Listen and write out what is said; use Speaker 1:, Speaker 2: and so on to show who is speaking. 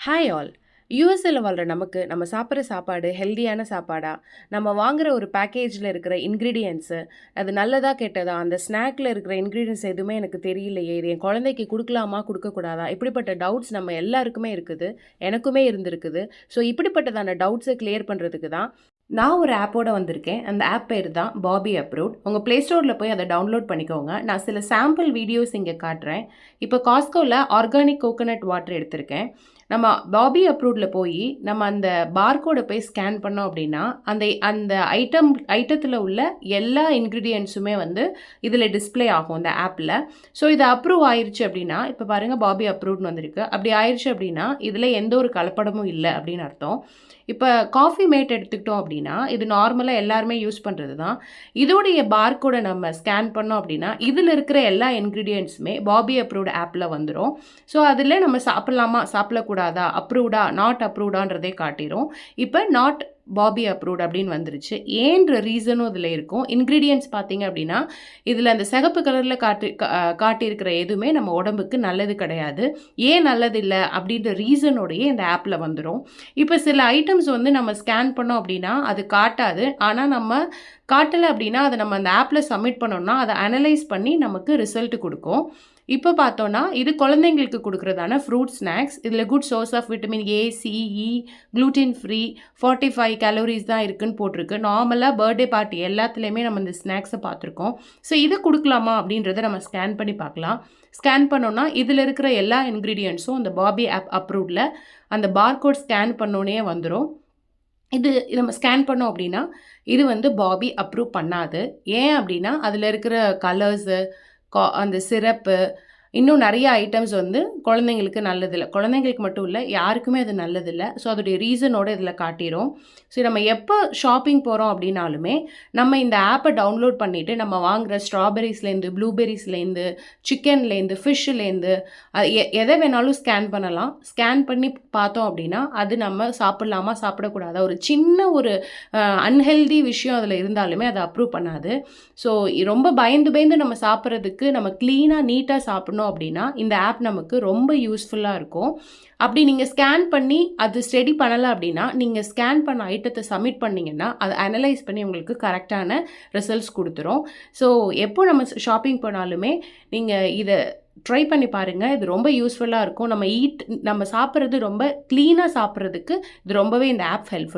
Speaker 1: Hi all. யூஎஸ்ஏல வாழ்ற நமக்கு நம்ம சாப்பிட்ற சாப்பாடு ஹெல்தியான சாப்பாடா, நம்ம வாங்குற ஒரு பேக்கேஜில் இருக்கிற இன்க்ரீடியன்ட்ஸு அது நல்லதா கெட்டதா, அந்த ஸ்நாக்ல இருக்கிற இன்க்ரீடியன்ட்ஸ் எதுவுமே எனக்கு தெரியலையே, இது என் குழந்தைக்கு கொடுக்கலாமா கொடுக்கக்கூடாதா, இப்படிப்பட்ட டவுட்ஸ் நம்ம எல்லாருக்குமே இருக்குது, எனக்குமே இருந்திருக்குது. ஸோ இப்படிப்பட்டதான டவுட்ஸை கிளியர் பண்ணுறதுக்கு தான் நான் ஒரு ஆப்போட வந்திருக்கேன். அந்த ஆப் பேர் தான் பாபி அப்ரூவ்ட். உங்கள் ப்ளே ஸ்டோரில் போய் அதை டவுன்லோட் பண்ணிக்கோங்க. நான் சில சாம்பிள் வீடியோஸ் இங்கே காட்டுறேன். இப்போ காஸ்கோவில் ஆர்கானிக் கோகோனட் வாட்டர் எடுத்திருக்கேன். நம்ம பாபி அப்ரூவ்டில் போய் நம்ம அந்த பார்கோடை போய் ஸ்கேன் பண்ணோம் அப்படின்னா அந்த அந்த ஐட்டத்தில் உள்ள எல்லா இன்க்ரீடியன்ட்ஸுமே வந்து இதில் டிஸ்பிளே ஆகும் இந்த ஆப்பில். ஸோ இது அப்ரூவ் ஆயிடுச்சு அப்படின்னா, இப்போ பாருங்கள் பாபி அப்ரூவ்ட்னு வந்திருக்கு. அப்படி ஆயிடுச்சு அப்படின்னா இதில் எந்த ஒரு கலப்படமும் இல்லை அப்படின்னு அர்த்தம். இப்போ காஃபி மேட் எடுத்துக்கிட்டோம் அப்படின்னா இது நார்மலாக எல்லாருமே யூஸ் பண்ணுறது தான். இதோடைய பார்கோடை நம்ம ஸ்கேன் பண்ணோம் அப்படின்னா இதில் இருக்கிற எல்லா இன்க்ரீடியன்ட்ஸுமே பாபி அப்ரூவ்டு ஆப்பில் வந்துடும். ஸோ அதில் நம்ம சாப்பிட்லாமா சாப்பிடக்கூடாதா, அப்ரூவ்டா நாட் அப்ரூவ்டான்றதே காட்டிடும். இப்போ நாட் பாபி அப்ரூவ்ட் அப்படின்னு வந்துருச்சு. ஏன்ற ரீசனும் இதில் இருக்கும். இன்க்ரீடியன்ட்ஸ் பார்த்தீங்க அப்படின்னா இதில் அந்த சிகப்பு கலரில் காட்டியிருக்கிற எதுவுமே நம்ம உடம்புக்கு நல்லது கிடையாது. ஏன் நல்லது இல்லை அப்படின்ற ரீசனோடையே இந்த ஆப்பில் வந்துடும். இப்போ சில ஐட்டம்ஸ் வந்து நம்ம ஸ்கேன் பண்ணோம் அப்படின்னா அது காட்டாது. ஆனால் நம்ம காட்டலை அப்படின்னா அதை நம்ம அந்த ஆப்பில் சப்மிட் பண்ணோம்னா அதை அனலைஸ் பண்ணி நமக்கு ரிசல்ட் கொடுக்கும். இப்போ பார்த்தோன்னா இது குழந்தைங்களுக்கு கொடுக்குறதான ஃப்ரூட் ஸ்நாக்ஸ். இதில் good source of vitamin A, C E, gluten free, 45 calories தான் இருக்குதுன்னு போட்டிருக்கு. நார்மலாக பர்த்டே பார்ட்டி எல்லாத்துலேயுமே நம்ம இந்த ஸ்நாக்ஸை பார்த்துருக்கோம். ஸோ இதை கொடுக்கலாமா அப்படின்றத நம்ம ஸ்கேன் பண்ணி பார்க்கலாம். ஸ்கேன் பண்ணோன்னா இதில் இருக்கிற எல்லா இன்க்ரீடியன்ட்ஸும் அந்த பாபி ஆப் அப்ரூவ்டில் அந்த பார்கோட் ஸ்கேன் பண்ணோன்னே வந்துடும். இது நம்ம ஸ்கேன் பண்ணோம் அப்படின்னா இது வந்து பாபி அப்ரூவ் பண்ணாது. ஏன் அப்படின்னா அதில் இருக்கிற கலர்ஸு, அந்த சிரப்பு, இன்னும் நிறைய ஐட்டம்ஸ் வந்து குழந்தைங்களுக்கு நல்லதில்லை. குழந்தைங்களுக்கு மட்டும் இல்லை, யாருக்குமே அது நல்லதில்லை. ஸோ அதோடைய ரீசனோட இதில் காட்டிடும். ஸோ நம்ம எப்போ ஷாப்பிங் போகிறோம் அப்படின்னாலுமே நம்ம இந்த ஆப்பை டவுன்லோட் பண்ணிவிட்டு நம்ம வாங்குகிற ஸ்ட்ராபெரிஸ்லேருந்து, ப்ளூபெரிஸ்லேருந்து, சிக்கன்லேருந்து, ஃபிஷ்ஷுலேருந்து எதை வேணாலும் ஸ்கேன் பண்ணலாம். ஸ்கேன் பண்ணி பார்த்தோம் அப்படின்னா அது நம்ம சாப்பிட்லாமா சாப்பிடக்கூடாதா, ஒரு சின்ன ஒரு அன்ஹெல்தி விஷயம் அதில் இருந்தாலுமே அதை அப்ரூவ் பண்ணாது. ஸோ ரொம்ப பயந்து நம்ம சாப்பிட்றதுக்கு நம்ம க்ளீனாக நீட்டாக சாப்பிட்ணும் அப்படின்னா இந்த ஆப் நமக்கு ரொம்ப யூஸ்ஃபுல்லாக இருக்கும். அப்படி நீங்கள் ஸ்கேன் பண்ணி அது ஸ்டடி பண்ணலை அப்படின்னா நீங்கள் ஸ்கேன் பண்ண ஐட்டத்தை சப்மிட் பண்ணிங்கன்னா அதை அனலைஸ் பண்ணி உங்களுக்கு கரெக்டான ரிசல்ட்ஸ் கொடுத்துரும். ஸோ எப்போ நம்ம ஷாப்பிங் போனாலுமே நீங்கள் இதை ட்ரை பண்ணி பாருங்கள். இது ரொம்ப யூஸ்ஃபுல்லாக இருக்கும். நம்ம சாப்பிட்றது ரொம்ப க்ளீனாக சாப்பிட்றதுக்கு இது ரொம்பவே இந்த ஆப் ஹெல்ப்ஃபுல்.